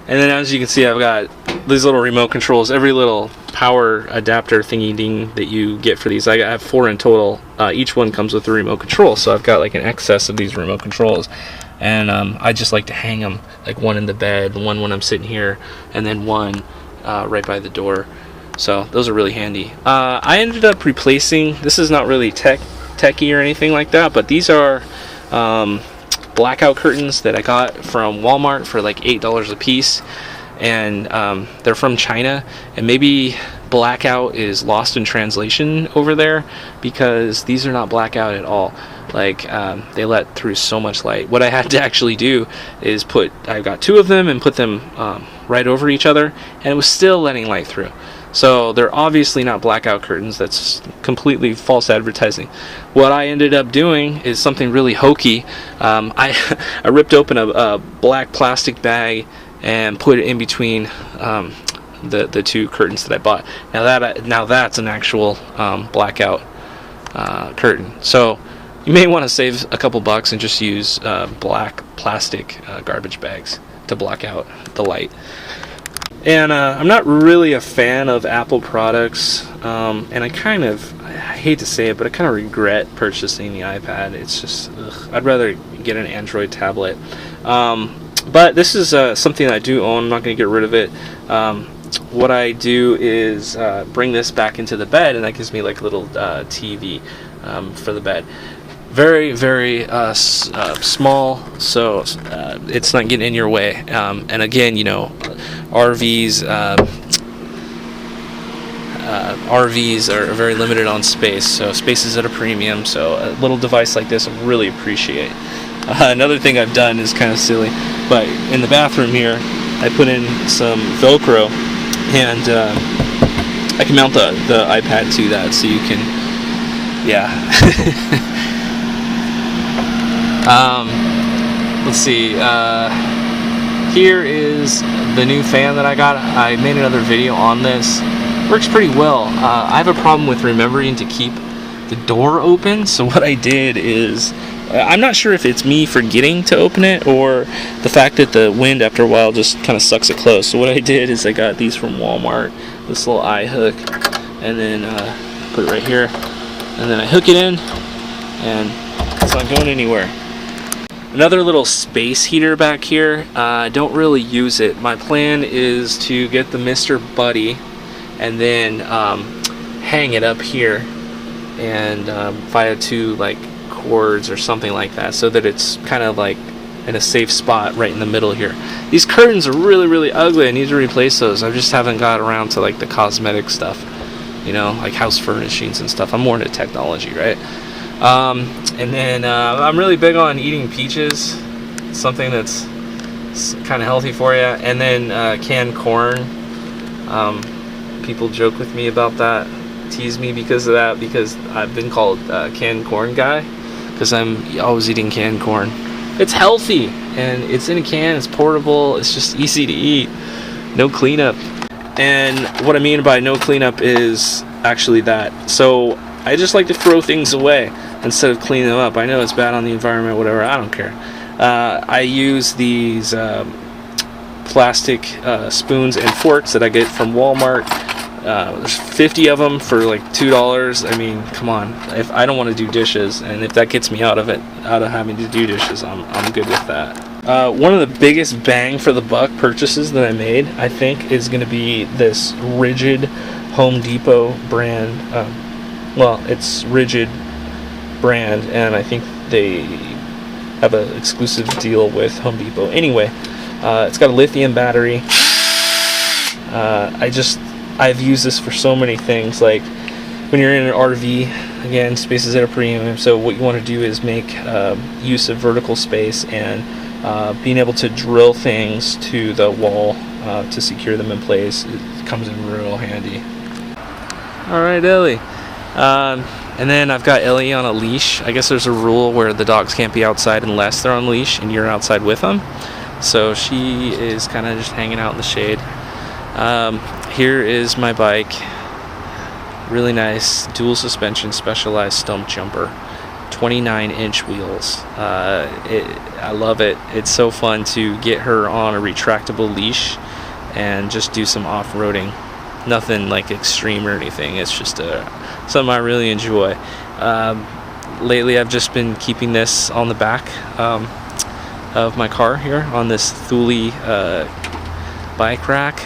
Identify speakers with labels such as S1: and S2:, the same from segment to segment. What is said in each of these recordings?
S1: And then as you can see, I've got these little remote controls. Every little power adapter thingy ding that you get for these, I have 4 in total. Each one comes with a remote control, so I've got like an excess of these remote controls. And I just like to hang them, like one in the bed, one when I'm sitting here, and then one right by the door. So those are really handy. I ended up replacing, this is not really techie or anything like that, but these are blackout curtains that I got from Walmart for like $8 a piece, and they're from China, and maybe blackout is lost in translation over there, because these are not blackout at all. Like they let through so much light. What I had to actually do is I've got 2 of them and put them right over each other, and it was still letting light through. So they're obviously not blackout curtains. That's completely false advertising. What I ended up doing is something really hokey. I ripped open a black plastic bag and put it in between the 2 curtains that I bought. Now that's an actual blackout curtain. So you may want to save a couple bucks and just use black plastic garbage bags to block out the light. And I'm not really a fan of Apple products, and I hate to say it, but I kind of regret purchasing the iPad. It's just, I'd rather get an Android tablet. But this is something I do own. I'm not going to get rid of it. What I do is bring this back into the bed, and that gives me like a little TV for the bed. Very, very small, so it's not getting in your way. And again, you know, RVs are very limited on space, so space is at a premium. So a little device like this, I really appreciate. Another thing I've done is kind of silly, but in the bathroom here, I put in some Velcro, and I can mount the iPad to that, so you can, yeah. Let's see, here is the new fan that I got. I made another video on this. Works pretty well. I have a problem with remembering to keep the door open, so what I did is, I'm not sure if it's me forgetting to open it or the fact that the wind after a while just kind of sucks it closed. So what I did is I got these from Walmart, this little eye hook, and then put it right here, and then I hook it in, and it's not going anywhere. Another little space heater back here. I don't really use it. My plan is to get the Mr. Buddy and then hang it up here and via 2 like cords or something like that, so that it's kind of like in a safe spot right in the middle here. These curtains are really, really ugly. I need to replace those. I just haven't got around to like the cosmetic stuff, you know, like house furnishings and stuff. I'm more into technology, right? And then I'm really big on eating peaches, something that's kind of healthy for you. And then canned corn. People joke with me about that, tease me because of that, because I've been called canned corn guy, because I'm always eating canned corn. It's healthy, and it's in a can, it's portable, it's just easy to eat, no cleanup. And what I mean by no cleanup is actually that. So I just like to throw things away instead of cleaning them up. I know it's bad on the environment, whatever, I don't care. I use these plastic spoons and forks that I get from Walmart. There's 50 of them for like $2. I mean, come on. If I don't want to do dishes, and if that gets me out of having to do dishes, I'm good with that. One of the biggest bang for the buck purchases that I made, I think, is going to be this Rigid Home Depot brand. Well, it's Rigid brand, and I think they have an exclusive deal with Home Depot. Anyway, it's got a lithium battery. I've used this for so many things, like when you're in an RV, again, space is at a premium, so what you want to do is make use of vertical space and being able to drill things to the wall to secure them in place. It comes in real handy. Alright, Ellie. And then I've got Ellie on a leash. I guess there's a rule where the dogs can't be outside unless they're on leash and you're outside with them. So she is kind of just hanging out in the shade. Here is my bike. Really nice dual suspension Specialized stump jumper. 29-inch wheels. I love it. It's so fun to get her on a retractable leash and just do some off-roading. Nothing like extreme or anything. It's just something I really enjoy. Lately I've just been keeping this on the back of my car here on this Thule bike rack,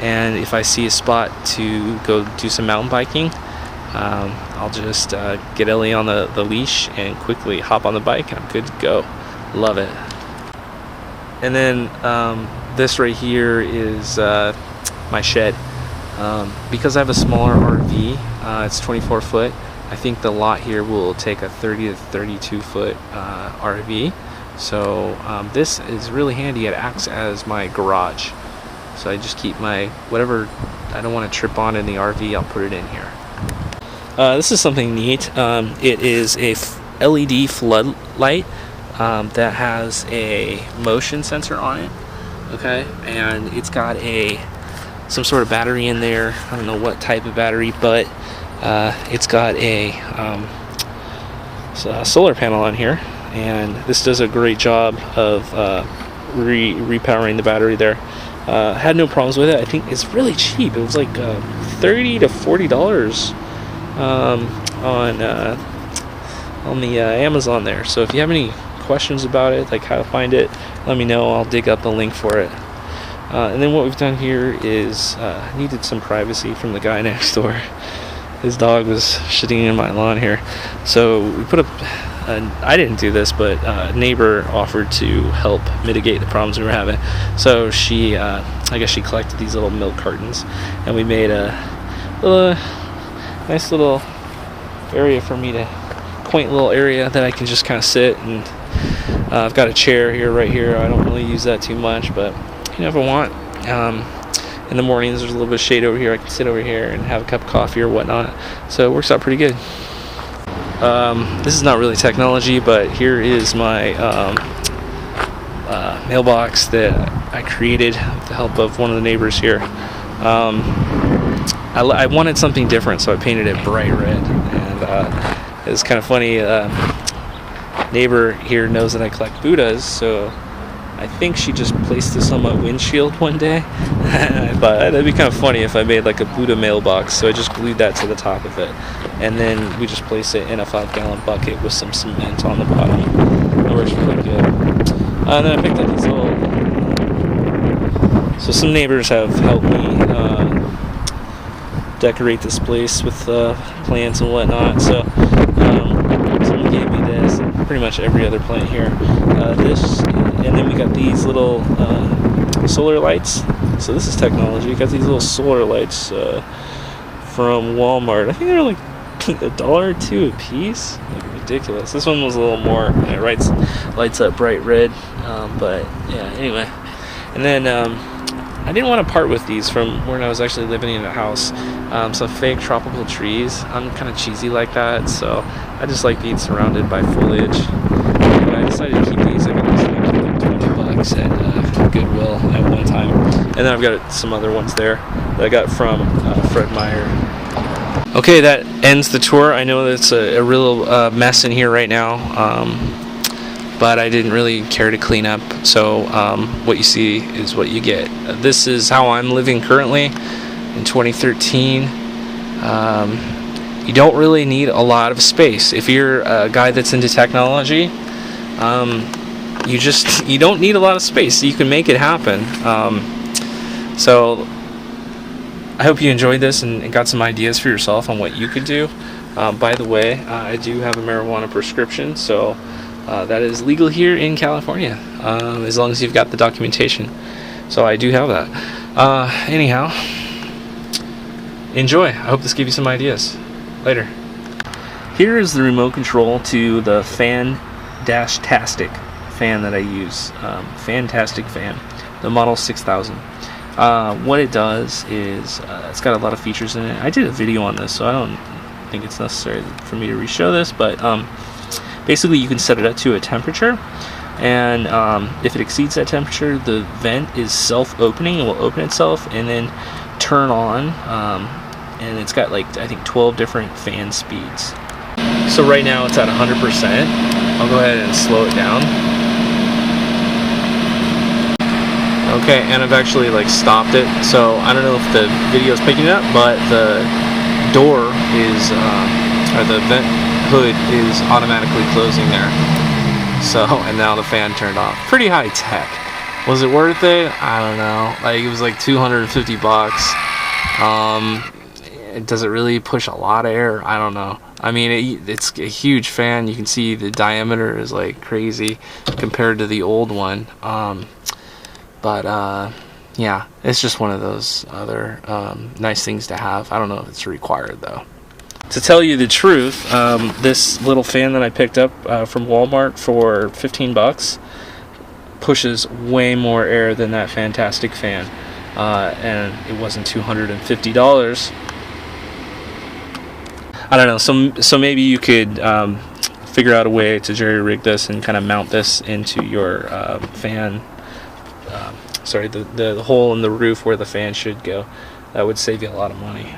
S1: and if I see a spot to go do some mountain biking, I'll just get Ellie on the leash and quickly hop on the bike and I'm good to go. Love it. And then this right here is my shed. Because I have a smaller RV, it's 24 foot, I think the lot here will take a 30 to 32 foot RV. So this is really handy. It acts as my garage. So I just keep my whatever I don't want to trip on in the RV, I'll put it in here. This is something neat. It is a LED floodlight that has a motion sensor on it. Okay, and it's got some sort of battery in there. I don't know what type of battery, but it's got a solar panel on here, and this does a great job of repowering the battery there. Had no problems with it. I think it's really cheap. It was like $30 to $40 on the Amazon there. So if you have any questions about it, like how to find it, let me know. I'll dig up the link for it. And then what we've done here is needed some privacy from the guy next door. His dog was shitting in my lawn here, so we put up I didn't do this, but a neighbor offered to help mitigate the problems we were having. So she I guess she collected these little milk cartons, and we made a nice little area for me to quaint little area that I can just kind of sit. And I've got a chair here, right here. I don't really use that too much, but you never want. In the mornings there's a little bit of shade over here. I can sit over here and have a cup of coffee or whatnot, so it works out pretty good. This is not really technology, but here is my mailbox that I created with the help of one of the neighbors here. I wanted something different, so I painted it bright red, and it's kind of funny. Neighbor here knows that I collect Buddhas, so I think she just placed this on my windshield one day. I thought that'd be kind of funny if I made like a Buddha mailbox, so I just glued that to the top of it, and then we just place it in a 5-gallon bucket with some cement on the bottom. It works really good. And then I picked up these little. So some neighbors have helped me decorate this place with plants and whatnot. So someone gave me this, and pretty much every other plant here. This, and then we got these little solar lights. So this is technology. We got these little solar lights from Walmart. I think they're like $1 or $2 a piece. Like ridiculous. This one was a little more. It lights up bright red. But yeah. Anyway, and then I didn't want to part with these from when I was actually living in a house. Some fake tropical trees. I'm kind of cheesy like that, so I just like being surrounded by foliage. And I decided to keep these. I got these like $20 at Goodwill at one time, and then I've got some other ones there that I got from Fred Meyer. Okay, that ends the tour. I know that's a real mess in here right now, but I didn't really care to clean up, so what you see is what you get. This is how I'm living currently in 2013. You don't really need a lot of space. If you're a guy that's into technology, you don't need a lot of space. You can make it happen. So I hope you enjoyed this and got some ideas for yourself on what you could do. By the way, I do have a marijuana prescription, so that is legal here in California, as long as you've got the documentation. So I do have that. Anyhow, enjoy. I hope this gave you some ideas. Later. Here is the remote control to the Fantastic fan that I use. Fantastic fan, the Model 6000. What it does is it's got a lot of features in it. I did a video on this, so I don't think it's necessary for me to re-show this, but basically you can set it up to a temperature, and if it exceeds that temperature, the vent is self-opening. It will open itself and then turn on, and it's got like I think 12 different fan speeds. So right now it's at 100%. I'll go ahead and slow it down. Okay, and I've actually like stopped it. So I don't know if the video is picking it up, but the door is, or the vent hood is automatically closing there. So, and now the fan turned off. Pretty high tech. Was it worth it? I don't know. Like, it was like 250 bucks. Does it really push a lot of air? I don't know. I mean, it's a huge fan. You can see the diameter is like crazy compared to the old one. Yeah, it's just one of those other nice things to have. I don't know if it's required though. To tell you the truth, this little fan that I picked up from Walmart for 15 bucks pushes way more air than that fantastic fan, and it wasn't $250. I don't know, so maybe you could figure out a way to jerry rig this and kind of mount this into your fan, the hole in the roof where the fan should go. That would save you a lot of money.